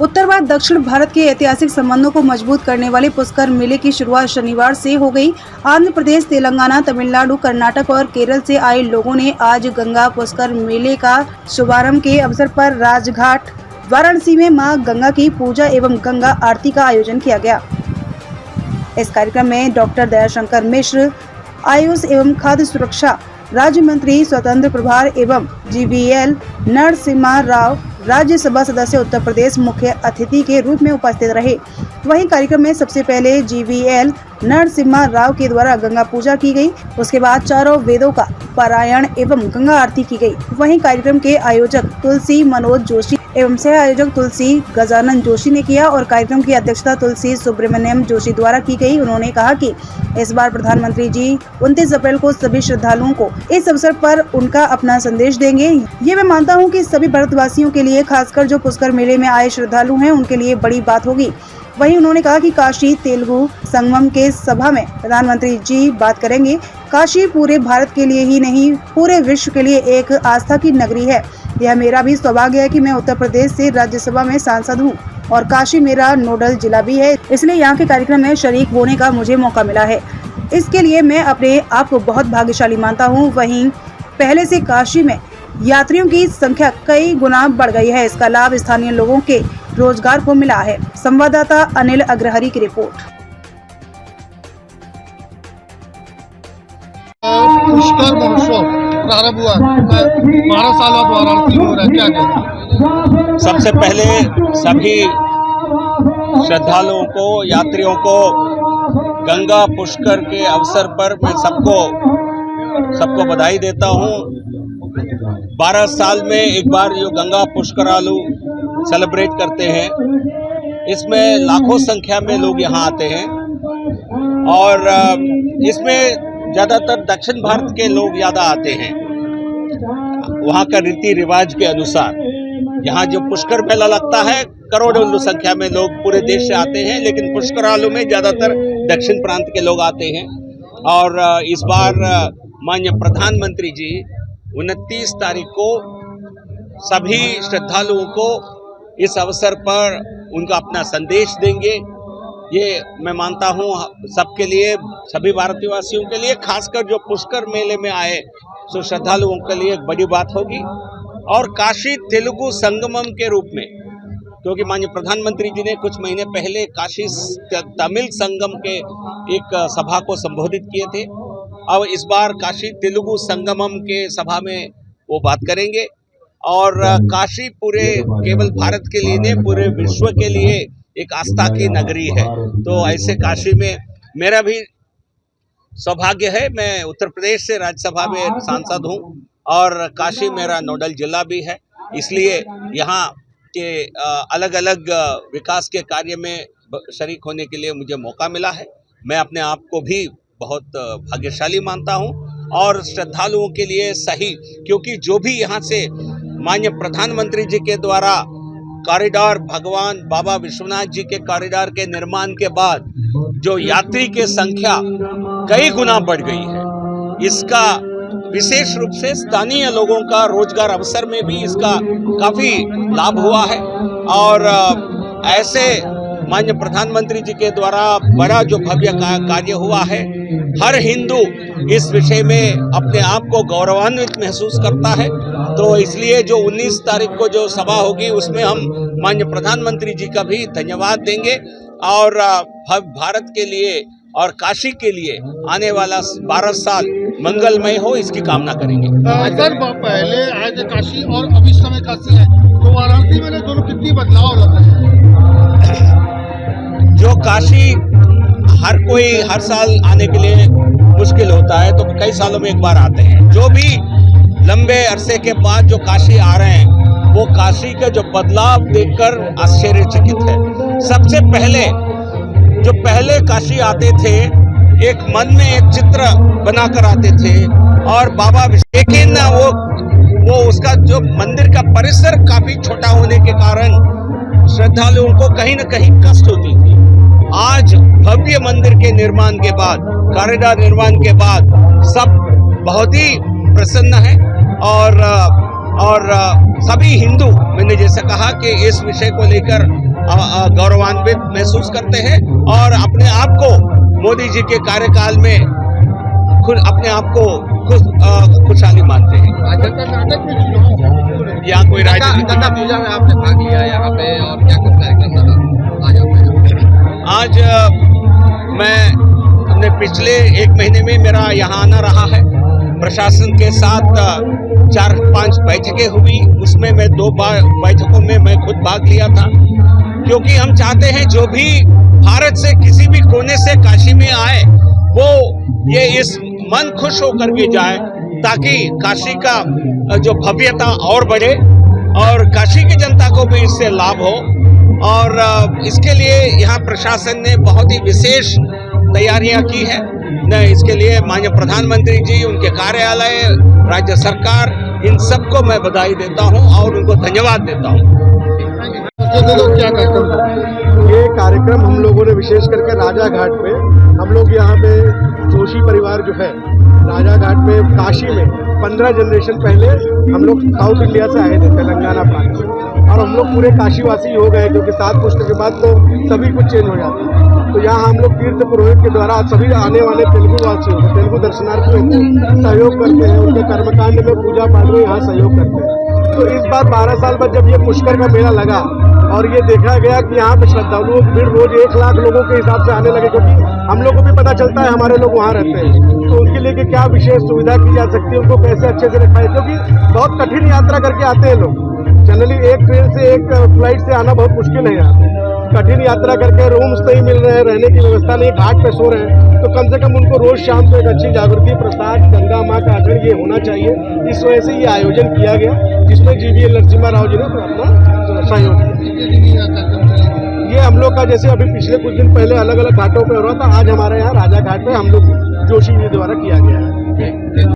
उत्तर व दक्षिण भारत के ऐतिहासिक संबंधों को मजबूत करने वाले पुष्कर मेले की शुरुआत शनिवार से हो गई। आंध्र प्रदेश, तेलंगाना, तमिलनाडु, कर्नाटक और केरल से आए लोगों ने आज गंगा पुष्कर मेले का शुभारंभ के अवसर पर राजघाट वाराणसी में मां गंगा की पूजा एवं गंगा आरती का आयोजन किया गया। इस कार्यक्रम में डॉक्टर दयाशंकर मिश्र, आयुष एवं खाद्य सुरक्षा राज्य मंत्री स्वतंत्र प्रभार एवं जीवीएल नरसिम्हा राव राज्यसभा सदस्य उत्तर प्रदेश मुख्य अतिथि के रूप में उपस्थित रहे। वहीं कार्यक्रम में सबसे पहले जीवीएल नरसिम्हा राव के द्वारा गंगा पूजा की गई। उसके बाद चारों वेदों का पारायण एवं गंगा आरती की गई। वहीं कार्यक्रम के आयोजक तुलसी मनोज जोशी एवं सह आयोजक तुलसी गजानन जोशी ने किया और कार्यक्रम की अध्यक्षता तुलसी सुब्रमण्यम जोशी द्वारा की गई। उन्होंने कहा कि इस बार प्रधानमंत्री जी 29 अप्रैल को सभी श्रद्धालुओं को इस अवसर पर उनका अपना संदेश देंगे। ये मैं मानता हूँ कि सभी भारतवासियों के लिए, खासकर जो पुष्कर मेले में आए श्रद्धालु हैं, उनके लिए बड़ी बात होगी। वहीं उन्होंने कहा कि काशी तेलुगु संगमम के सभा में प्रधानमंत्री जी बात करेंगे। काशी पूरे भारत के लिए ही नहीं, पूरे विश्व के लिए एक आस्था की नगरी है। यह मेरा भी सौभाग्य है कि मैं उत्तर प्रदेश से राज्यसभा में सांसद हूं और काशी मेरा नोडल जिला भी है, इसलिए यहाँ के कार्यक्रम में शरीक होने का मुझे मौका मिला है। इसके लिए मैं अपने आप को बहुत भाग्यशाली मानता हूँ। वहीं पहले से काशी में यात्रियों की संख्या कई गुना बढ़ गई है। इसका लाभ स्थानीय लोगों के रोजगार को मिला है। संवाददाता अनिल अग्रहरी की रिपोर्ट। पुष्कर महोत्सव प्रारंभ हुआ, 12 साल बाद वाराणसी में हो रहा है, क्या कहते हैं? सबसे पहले सभी श्रद्धालुओं को, यात्रियों को गंगा पुष्कर के अवसर पर मैं सबको बधाई देता हूं। 12 साल में एक बार जो गंगा पुष्करालु सेलिब्रेट करते हैं, इसमें लाखों संख्या में लोग यहाँ आते हैं और इसमें ज़्यादातर दक्षिण भारत के लोग ज़्यादा आते हैं। वहाँ का रीति रिवाज के अनुसार यहाँ जो पुष्कर मेला लगता है, करोड़ों संख्या में लोग पूरे देश से आते हैं, लेकिन पुष्करालु में ज़्यादातर दक्षिण प्रांत के लोग आते हैं। और इस बार माननीय प्रधानमंत्री जी 29 तारीख को सभी श्रद्धालुओं को इस अवसर पर उनका अपना संदेश देंगे। ये मैं मानता हूँ सबके लिए, सभी भारतवासियों के लिए, खासकर जो पुष्कर मेले में आए सो श्रद्धालुओं के लिए एक बड़ी बात होगी। और काशी तेलुगु संगमम के रूप में, क्योंकि माननीय प्रधानमंत्री जी ने कुछ महीने पहले काशी तमिल संगम के एक सभा को संबोधित किए थे। अब इस बार काशी तेलुगु संगमम के सभा में वो बात करेंगे। और काशी पूरे केवल भारत के लिए नहीं, पूरे विश्व के लिए एक आस्था की नगरी है। तो ऐसे काशी में मेरा भी सौभाग्य है। मैं उत्तर प्रदेश से राज्यसभा में सांसद हूं और काशी मेरा नोडल जिला भी है, इसलिए यहाँ के अलग अलग विकास के कार्य में शरीक होने के लिए मुझे मौका मिला है। मैं अपने आप को भी बहुत भाग्यशाली मानता हूँ और श्रद्धालुओं के लिए सही, क्योंकि जो भी यहाँ से माननीय प्रधानमंत्री जी के द्वारा कॉरिडोर, भगवान बाबा विश्वनाथ जी के कॉरिडोर के निर्माण के बाद जो यात्री की संख्या कई गुना बढ़ गई है, इसका विशेष रूप से स्थानीय लोगों का रोजगार अवसर में भी इसका काफी लाभ हुआ है। और ऐसे माननीय प्रधानमंत्री जी के द्वारा बड़ा जो भव्य कार्य हुआ है, हर हिंदू इस विषय में अपने आप को गौरवान्वित महसूस करता है। तो इसलिए जो 19 तारीख को जो सभा होगी, उसमें हम माननीय प्रधानमंत्री जी का भी धन्यवाद देंगे और भारत के लिए और काशी के लिए आने वाला 12 साल मंगलमय हो, इसकी कामना करेंगे। सर, पहले आए थे काशी और अभी समय काशी है, तो वाराणसी में दोनों कितनी बदलाव लग रहे हैं? जो काशी हर कोई हर साल आने के लिए मुश्किल होता है, तो कई सालों में एक बार आते हैं। जो भी लंबे अरसे के बाद जो काशी आ रहे हैं, वो काशी का जो बदलाव देखकर आश्चर्यचकित है। सबसे पहले काशी आते थे, एक मन में एक चित्र बनाकर आते थे और बाबा, लेकिन वो उसका जो मंदिर का परिसर काफी छोटा होने के कारण श्रद्धालुओं को कहीं न कहीं कष्ट होती थी। आज भव्य मंदिर के निर्माण के बाद, कॉरिडोर निर्माण के बाद सब बहुत ही प्रसन्न है और सभी हिंदू, मैंने जैसे कहा कि इस विषय को लेकर गौरवान्वित महसूस करते हैं और अपने आप को मोदी जी के कार्यकाल में खुद अपने आप को खुशहाली मानते हैं। नाटक में चुनाव यहाँ कोई राजनीति गंगा पूजा में आपने भाग लिया यहाँ पे और क्या कुछ कार्यक्रम रहा आज आपने? आज मैं अपने पिछले 1 महीने में मेरा यहाँ आना रहा है। प्रशासन के साथ 4-5 बैठकें हुई, उसमें मैं 2 बैठकों में मैं खुद भाग लिया था, क्योंकि हम चाहते हैं जो भी भारत से किसी भी कोने से काशी में आए वो ये इस मन खुश होकर के जाए, ताकि काशी का जो भव्यता और बढ़े और काशी की जनता को भी इससे लाभ हो। और इसके लिए यहाँ प्रशासन ने बहुत ही विशेष तैयारियां की है। इसके लिए माननीय प्रधानमंत्री जी, उनके कार्यालय, राज्य सरकार, इन सबको मैं बधाई देता हूं और उनको धन्यवाद देता हूं। क्या कार्यक्रम? ये कार्यक्रम हम लोगों ने विशेष करके राजा घाट पे, हम लोग यहाँ पे जोशी परिवार जो है राजा घाट पे काशी में 15 जनरेशन पहले हम लोग साउथ इंडिया से आए थे, तेलंगाना प्रांत से, और हम लोग पूरे काशीवासी हो गए, क्योंकि 7 पुष्ट के बाद तो सभी कुछ चेंज हो जाता है। तो यहाँ हम लोग तीर्थ पुरोहित के द्वारा सभी आने वाले तेलुगु वासियों को, तेलुगु दर्शनार्थियों को सहयोग करते हैं, उनके कर्मकांड में पूजा पाठ में यहाँ सहयोग करते हैं। तो इस बार 12 साल बाद जब ये पुष्कर का मेला लगा और ये देखा गया कि यहाँ पे श्रद्धालुओं की भीड़ रोज 1 लाख लोगों के हिसाब से आने लगे, क्योंकि हम लोग को भी पता चलता है हमारे लोग वहाँ रहते हैं, तो उनके लिए कि क्या विशेष सुविधा की जा सकती है, उनको कैसे अच्छे से रखा है, क्योंकि बहुत कठिन यात्रा करके आते हैं लोग। जनरली एक ट्रेन से एक फ्लाइट से आना बहुत मुश्किल है यहाँ, कठिन यात्रा करके रूम्स नहीं मिल रहे हैं, रहने की व्यवस्था नहीं, घाट पे सो रहे हैं, तो कम से कम उनको रोज शाम को एक अच्छी जागृति, प्रसाद, गंगा माँ का आचरण ये होना चाहिए। इस वजह से ये आयोजन किया गया, जिसमें GVL नरसिम्हा राव जी ने अपना सहयोग किया। ये हम लोग का जैसे अभी पिछले कुछ दिन पहले अलग अलग घाटों पे हो रहा था, आज हमारे यहाँ राजा घाट पे हम लोग जोशी जी द्वारा किया गया है।